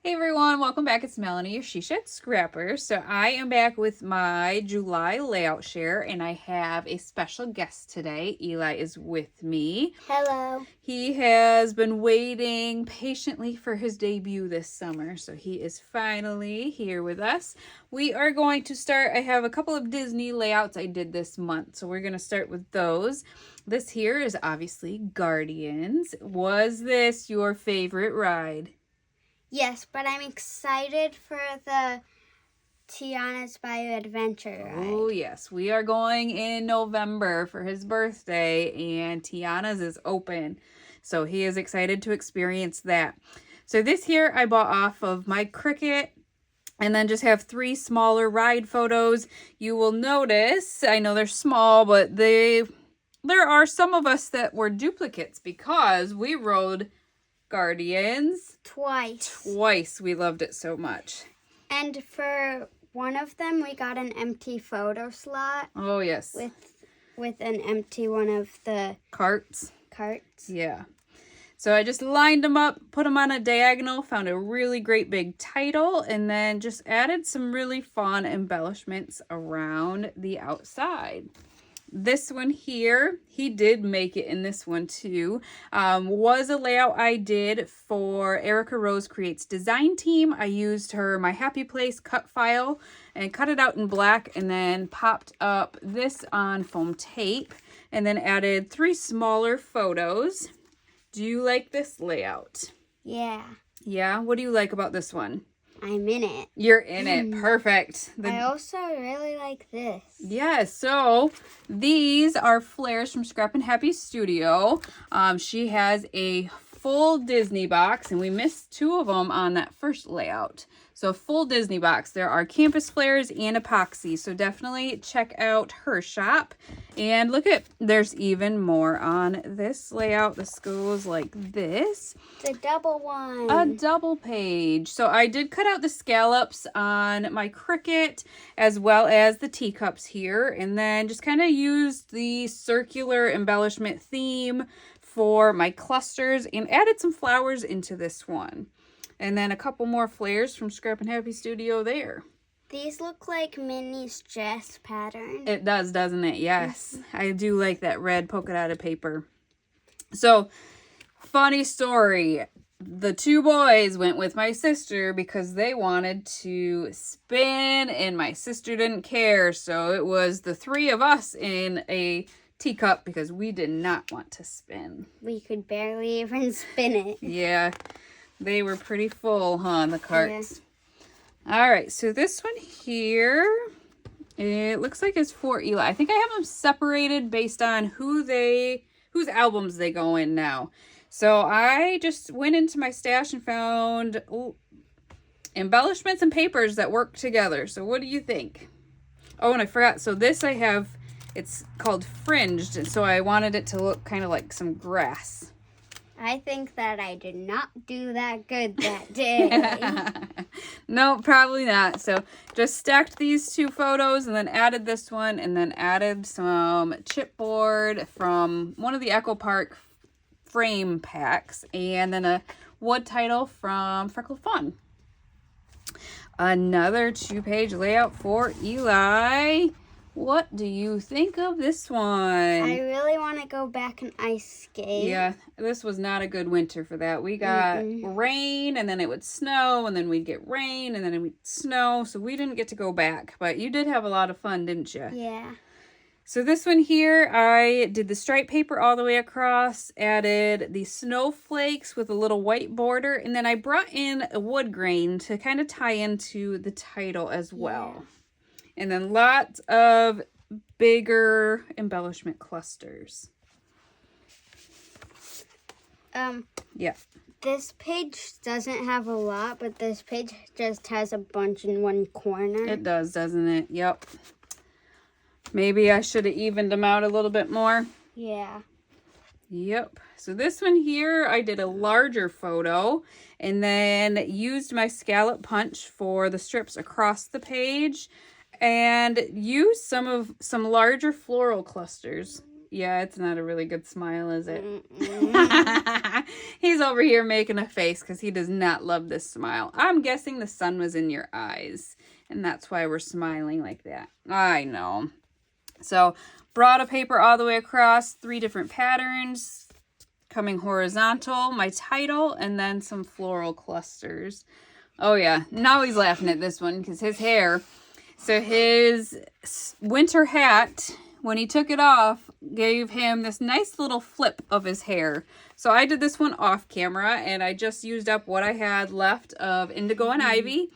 Hey everyone, welcome back. It's Melanie, your She Shed Scrapper. So I am back with my July layout share, and I have a special guest today. Eli is with me. Hello. He has been waiting patiently for his debut this summer, so he is finally here with us. We are going to start. I have a couple of Disney layouts I did this month, so we're going to start with those. This here is obviously Guardians. Was this your favorite ride? Yes, but I'm excited for the Tiana's Bio Adventure ride. Oh, yes. We are going in November for his birthday, and Tiana's is open. So he is excited to experience that. So this here I bought off of my Cricut, and then just have 3 smaller ride photos. You will notice, I know they're small, but there are some of us that were duplicates because we rode Guardians Twice. We loved it so much. And for one of them, we got an empty photo slot Oh, yes. with an empty one of the Carts. carts. Yeah. So I just lined them up, put them on a diagonal, found a really great big title, and then just added some really fun embellishments around the outside. This one here, he did make it in this one too, was a layout I did for Erica Rose Creates Design Team. I used my Happy Place cut file and cut it out in black, and then popped up this on foam tape, and then added 3 smaller photos. Do you like this layout? Yeah, Yeah? What do you like about this one? I'm in it. You're in it. Perfect. I also really like this. Yeah, so these are flares from Scrap and Happy Studio. She has a full Disney box, and we missed 2 of them on that first layout. So full Disney box. There are campus flares and epoxy, so definitely check out her shop. And look at, there's even more on this layout. This goes like this. It's a double one. A double page. So I did cut out the scallops on my Cricut as well as the teacups here, and then just kind of used the circular embellishment theme for my clusters and added some flowers into this one. And then a couple more flares from Scrap and Happy Studio there. These look like Minnie's dress pattern. It does, doesn't it? Yes. I do like that red polka dotted paper. So, funny story. The 2 boys went with my sister because they wanted to spin, and my sister didn't care. So it was the 3 of us in a teacup because we did not want to spin. We could barely even spin it. Yeah, they were pretty full, huh, the carts. Yeah. All right, so this one here, it looks like it's for Eli. I think I have them separated based on whose albums they go in now. So I just went into my stash and found embellishments and papers that work together. So what do you think? Oh, and I forgot. So this I have, it's called Fringed. And so I wanted it to look kind of like some grass. I think that I did not do that good that day. No, probably not. So just stacked these 2 photos and then added this one, and then added some chipboard from one of the Echo Park frame packs, and then a wood title from Freckle Fun. Another 2-page layout for Eli. What do you think of this one? I really want to go back and ice skate. Yeah, this was not a good winter for that. We got rain, and then it would snow, and then we'd get rain, and then it would snow, so we didn't get to go back. But you did have a lot of fun, didn't you? Yeah. So this one here, I did the stripe paper all the way across, added the snowflakes with a little white border, and then I brought in a wood grain to kind of tie into the title as well. Yeah. And then lots of bigger embellishment clusters. Yeah. This page doesn't have a lot, but this page just has a bunch in one corner. It does, doesn't it? Yep. Maybe I should have evened them out a little bit more. Yeah. Yep. So this one here, I did a larger photo and then used my scallop punch for the strips across the page and used some larger floral clusters. Yeah, it's not a really good smile, is it? He's over here making a face because he does not love this smile. I'm guessing the sun was in your eyes, and that's why we're smiling like that. I know. So, brought a paper all the way across, 3 different patterns, coming horizontal, my title, and then some floral clusters. Oh yeah, now he's laughing at this one because his hair. So his winter hat, when he took it off, gave him this nice little flip of his hair. So I did this one off camera, and I just used up what I had left of indigo and ivy.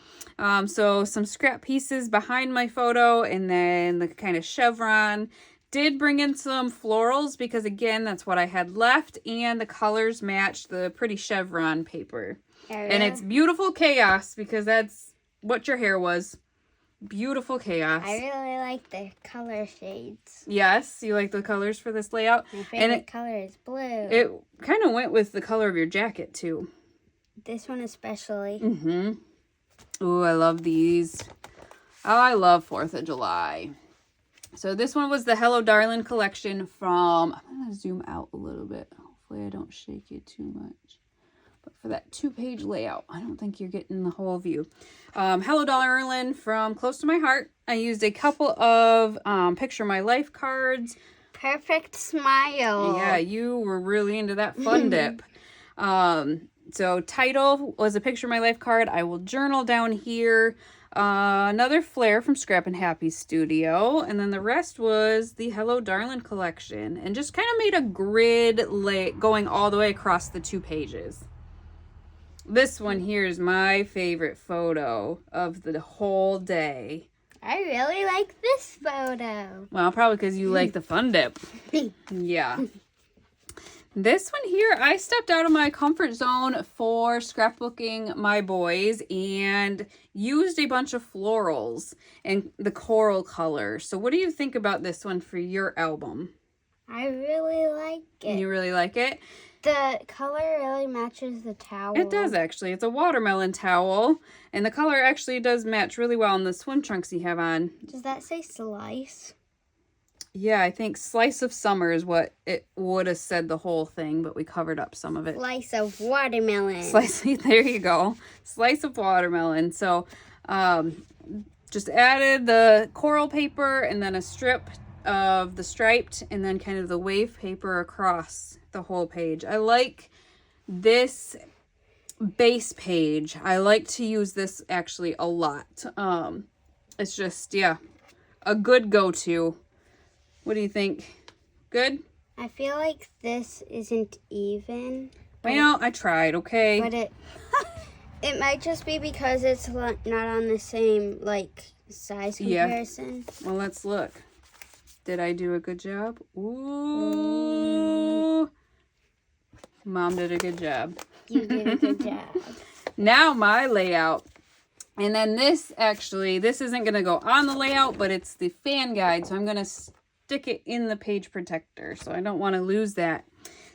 So some scrap pieces behind my photo, and then the kind of chevron. Did bring in some florals because, again, that's what I had left, and the colors matched the pretty chevron paper. And it's beautiful chaos because that's what your hair was. Beautiful chaos. I really like the color shades. Yes, you like the colors for this layout? My favorite color is blue. It kind of went with the color of your jacket, too. This one especially. Mm-hmm. Ooh, I love these. Oh, I love 4th of July. So this one was the Hello Darling collection from, I'm going to zoom out a little bit. Hopefully I don't shake you too much. But for that 2-page layout, I don't think you're getting the whole view. Hello Darling from Close to My Heart. I used a couple of Picture My Life cards. Perfect smile. Yeah, you were really into that fun dip. So title was a Picture My Life card. I will journal down here. Another flare from Scrap and Happy Studio, and then the rest was the Hello Darling collection, and just kind of made a grid going all the way across the 2 pages. This one here is my favorite photo of the whole day. I really like this photo. Well, probably because you like the fun dip. Yeah. This one here, I stepped out of my comfort zone for scrapbooking my boys and used a bunch of florals and the coral color. So what do you think about this one for your album? I really like it. You really like it? The color really matches the towel. It does, actually. It's a watermelon towel, and the color actually does match really well in the swim trunks you have on. Does that say slice? Yeah, I think Slice of Summer is what it would have said the whole thing, but we covered up some of it. Slice of watermelon. There you go. Slice of watermelon. So just added the coral paper and then a strip of the striped and then kind of the wave paper across the whole page. I like this base page. I like to use this actually a lot. It's just, yeah, a good go-to. What do you think? Good? I feel like this isn't even. I know, I tried, okay? But it might just be because it's not on the same, like, size comparison. Yeah. Well, let's look. Did I do a good job? Ooh. Mom did a good job. You did a good job. Now my layout. And then this isn't going to go on the layout, but it's the fan guide, so I'm going to stick it in the page protector, so I don't want to lose that.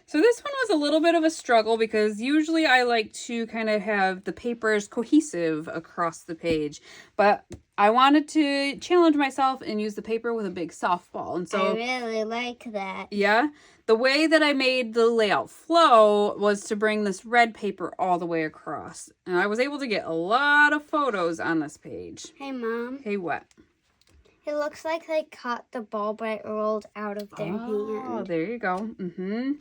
So this one was a little bit of a struggle because usually I like to kind of have the papers cohesive across the page, but I wanted to challenge myself and use the paper with a big softball. And so I really like that. Yeah. The way that I made the layout flow was to bring this red paper all the way across. And I was able to get a lot of photos on this page. Hey, Mom. Hey, what? It looks like they cut the ball, but it rolled out of their hand. Oh, there you go. Mm-hmm.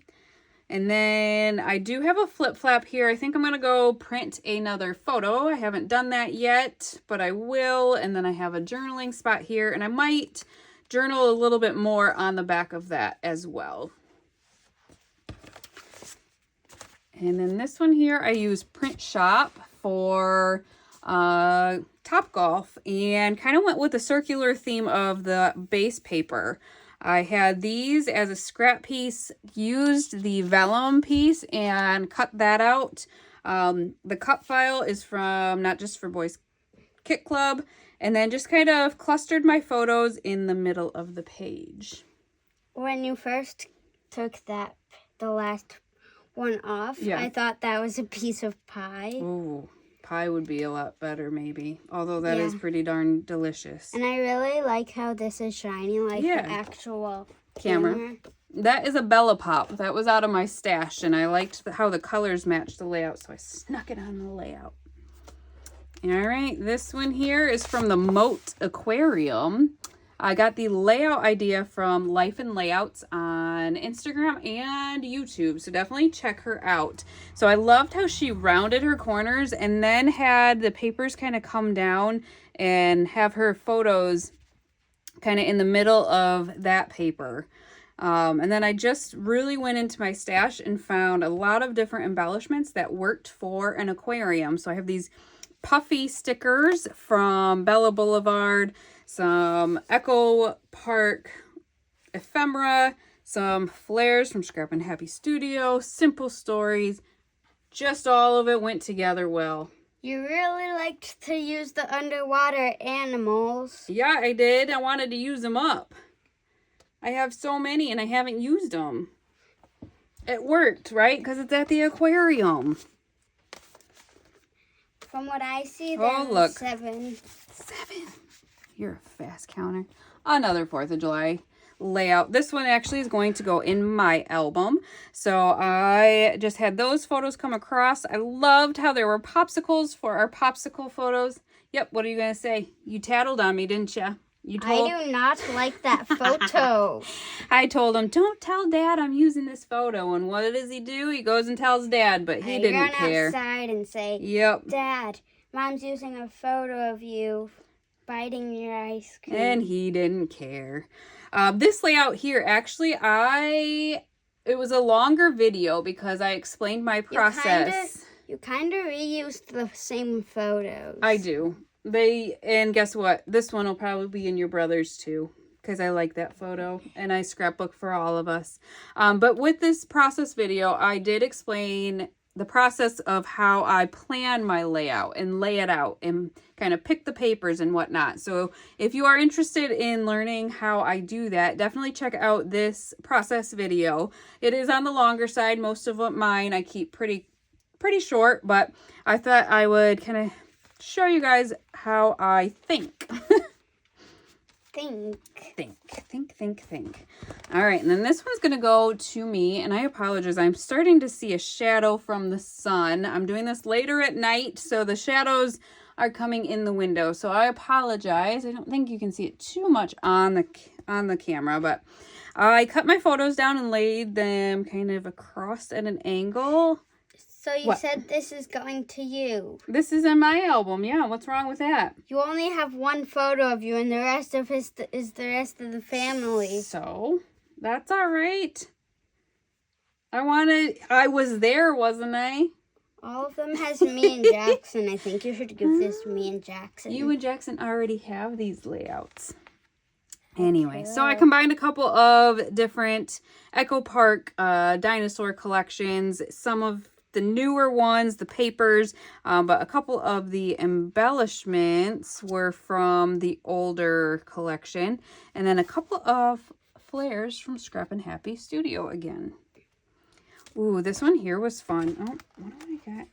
And then I do have a flip flap here. I think I'm going to go print another photo. I haven't done that yet, but I will. And then I have a journaling spot here, and I might journal a little bit more on the back of that as well. And then this one here, I use Print Shop for Topgolf and kind of went with the circular theme of the base paper. I had these as a scrap piece, used the vellum piece and cut that out. The cut file is from Not Just for Boys Kit Club, and then just kind of clustered my photos in the middle of the page. When you first took the last one off, yeah. I thought that was a piece of pie. Ooh. Pie would be a lot better, maybe. Although that is pretty darn delicious. And I really like how this is shiny, like the actual camera. that is a Bella Pop. That was out of my stash, and I liked how the colors matched the layout, so I snuck it on the layout. All right, this one here is from the Moat Aquarium. I got the layout idea from Life and Layouts on Instagram and YouTube, so definitely check her out. So I loved how she rounded her corners and then had the papers kind of come down and have her photos kind of in the middle of that paper. And then I just really went into my stash and found a lot of different embellishments that worked for an aquarium. So I have these puffy stickers from Bella Boulevard, some Echo Park ephemera, some flares from Scrap and Happy Studio, simple stories. Just all of it went together well. You really liked to use the underwater animals. Yeah, I did. I wanted to use them up. I have so many and I haven't used them. It worked, right? Because it's at the aquarium. From what I see, oh, look. 7. 7. You're a fast counter. Another 4th of July layout. This one actually is going to go in my album. So I just had those photos come across. I loved how there were popsicles for our popsicle photos. Yep, what are you going to say? You tattled on me, didn't you? I do not like that photo. I told him, don't tell Dad I'm using this photo. And what does he do? He goes and tells Dad, but he didn't care. I run outside and say, yep, Dad, Mom's using a photo of you biting your ice cream. And he didn't care. This layout here, actually, it was a longer video because I explained my process. You kind of reused the same photos. I do. And guess what? This one will probably be in your brother's too, because I like that photo and I scrapbook for all of us. But with this process video, I did explain the process of how I plan my layout and lay it out and kind of pick the papers and whatnot. So if you are interested in learning how I do that, definitely check out this process video. It is on the longer side. Most of mine I keep pretty short, but I thought I would kind of show you guys how I think. Think. All right, and then this one's gonna go to me, and I apologize. I'm starting to see a shadow from the sun. I'm doing this later at night, so the shadows are coming in the window. So I apologize. I don't think you can see it too much on the camera, but I cut my photos down and laid them kind of across at an angle. So you said this is going to you. This is in my album, yeah. What's wrong with that? You only have one photo of you, and the rest of is the rest of the family. So, that's all right. I was there, wasn't I? All of them has me and Jackson. I think you should give this to me and Jackson. You and Jackson already have these layouts. Anyway, so I combined a couple of different Echo Park dinosaur collections. Some of the newer ones, the papers, but a couple of the embellishments were from the older collection, and then a couple of flares from Scrap and Happy Studio again. Ooh, this one here was fun. Oh, what do I got?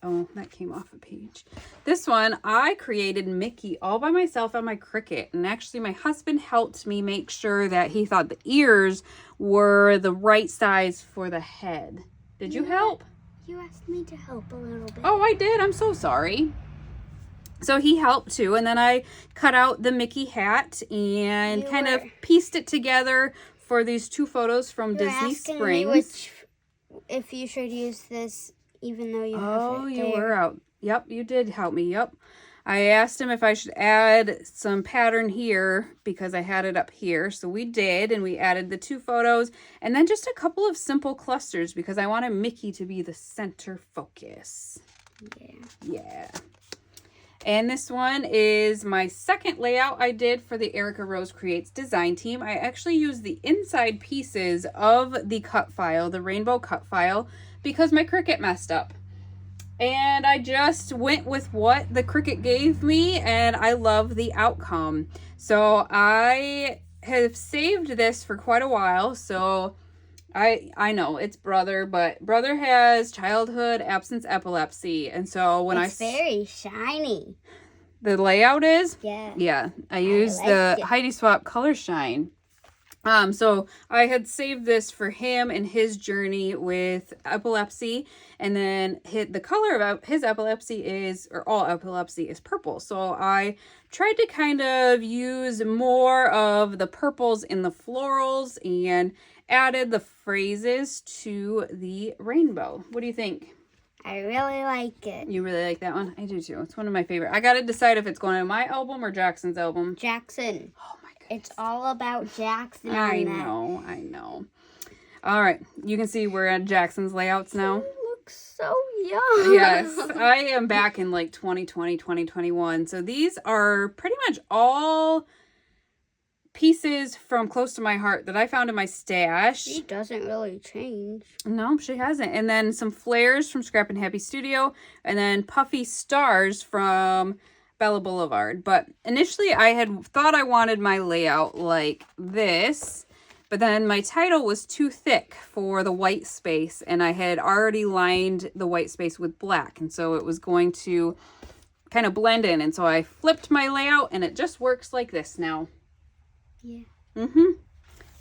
Oh, that came off a page. This one, I created Mickey all by myself on my Cricut, and actually my husband helped me make sure that he thought the ears were the right size for the head. Did you help? You asked me to help a little bit. Oh, I did. I'm so sorry. So he helped too. And then I cut out the Mickey hat and kind of pieced it together for these 2 photos from Disney Springs. If you should use this, even though you have Oh, you were out. Yep, you did help me. Yep. I asked him if I should add some pattern here because I had it up here. So we did, and we added the 2 photos and then just a couple of simple clusters because I wanted Mickey to be the center focus. Yeah. And this one is my second layout I did for the Erica Rose Creates design team. I actually used the inside pieces of the cut file, the rainbow cut file, because my Cricut messed up. And I just went with what the Cricut gave me, and I love the outcome. So I have saved this for quite a while. So I know it's brother, but brother has childhood absence epilepsy. And so when it's very shiny. The layout is? Yeah. Yeah. I used the Heidi Swap Color Shine. So I had saved this for him and his journey with epilepsy, and then the color of his epilepsy is, or all epilepsy is purple. So I tried to kind of use more of the purples in the florals and added the phrases to the rainbow. What do you think? I really like it. You really like that one? I do too. It's one of my favorite. I got to decide if it's going on my album or Jackson's album. Jackson. Oh my goodness. It's all about Jackson. I know. All right. You can see we're at Jackson's layouts now. He looks so young. Yes. I am back in like 2020, 2021. So these are pretty much all pieces from close to my heart that I found in my stash. She doesn't really change. No, she hasn't. And then some flares from Scrap and Happy Studio, and then puffy stars from Bella Boulevard. But initially I had thought I wanted my layout like this, but then my title was too thick for the white space, and I had already lined the white space with black, and so it was going to kind of blend in. And so I flipped my layout, and it just works like this now. Yeah.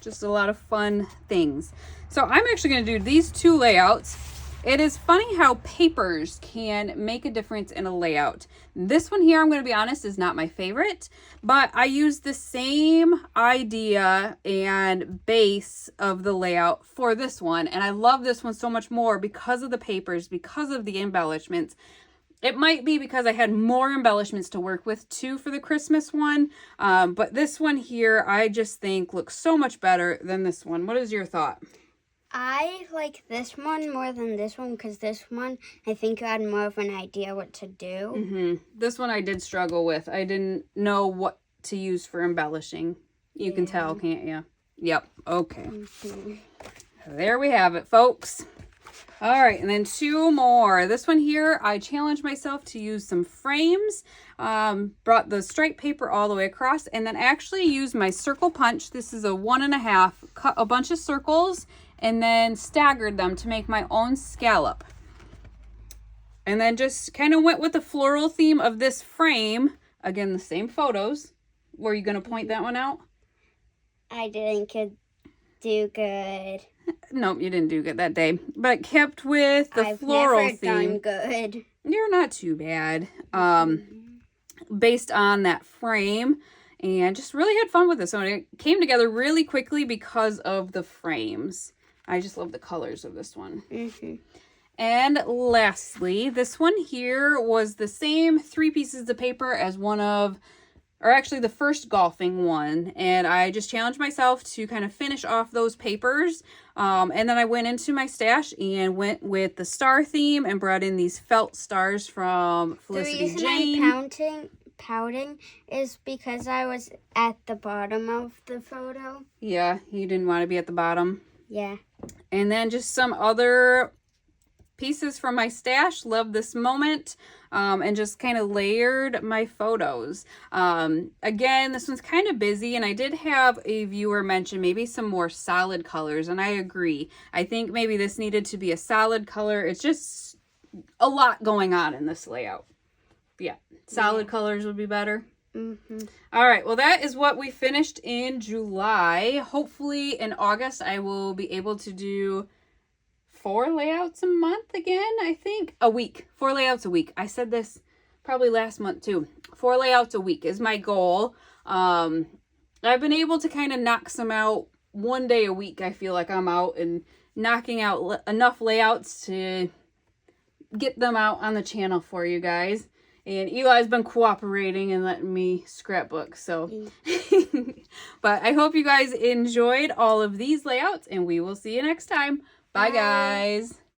Just a lot of fun things. So I'm actually going to do these two layouts. It is funny how papers can make a difference in a layout. This one here, I'm going to be honest, is not my favorite, but I use the same idea and base of the layout for this one, and I love this one so much more because of the papers, because of the embellishments. It might be because I had more embellishments to work with too for the Christmas one, but this one here I just think looks so much better than this one. What is your thought? I like this one more than this one because this one, I think you had more of an idea what to do. This one I did struggle with. I didn't know what to use for embellishing. You can tell, can't you? Yep. Okay. There we have it, folks. All right, and then two more. This one here, I challenged myself to use some frames. Brought the striped paper all the way across, and then actually used my circle punch. This is a 1.5. Cut a bunch of circles and then staggered them to make my own scallop. And then just kind of went with the floral theme of this frame. Again, the same photos. Were you going to point that one out? I didn't do good. Nope, you didn't do good that day. But kept with the floral theme. I've never done good. You're not too bad. Based on that frame. And just really had fun with this one. It came together really quickly because of the frames. I just love the colors of this one. And lastly, this one here was the same 3 pieces of paper as one of, or actually the first golfing one. And I just challenged myself to kind of finish off those papers. And then I went into my stash and went with the star theme and brought in these felt stars from Felicity Jane. The reason I'm pouting is because I was at the bottom of the photo. Yeah, you didn't want to be at the bottom. Yeah. And then just some other pieces from my stash. Love this moment. And just kind of layered my photos. Again, this one's kind of busy, and I did have a viewer mention maybe some more solid colors, and I agree. I think maybe this needed to be a solid color. It's just a lot going on in this layout. Yeah, solid colors would be better. All right, well, that is what we finished in July. Hopefully in August I will be able to do 4 layouts a month again, I think. A week. 4 layouts a week. I said this probably last month too. 4 layouts a week is my goal. I've been able to kind of knock some out one day a week. I feel like I'm out and knocking out enough layouts to get them out on the channel for you guys. And Eli's been cooperating and letting me scrapbook. So, but I hope you guys enjoyed all of these layouts, and we will see you next time. Bye, guys.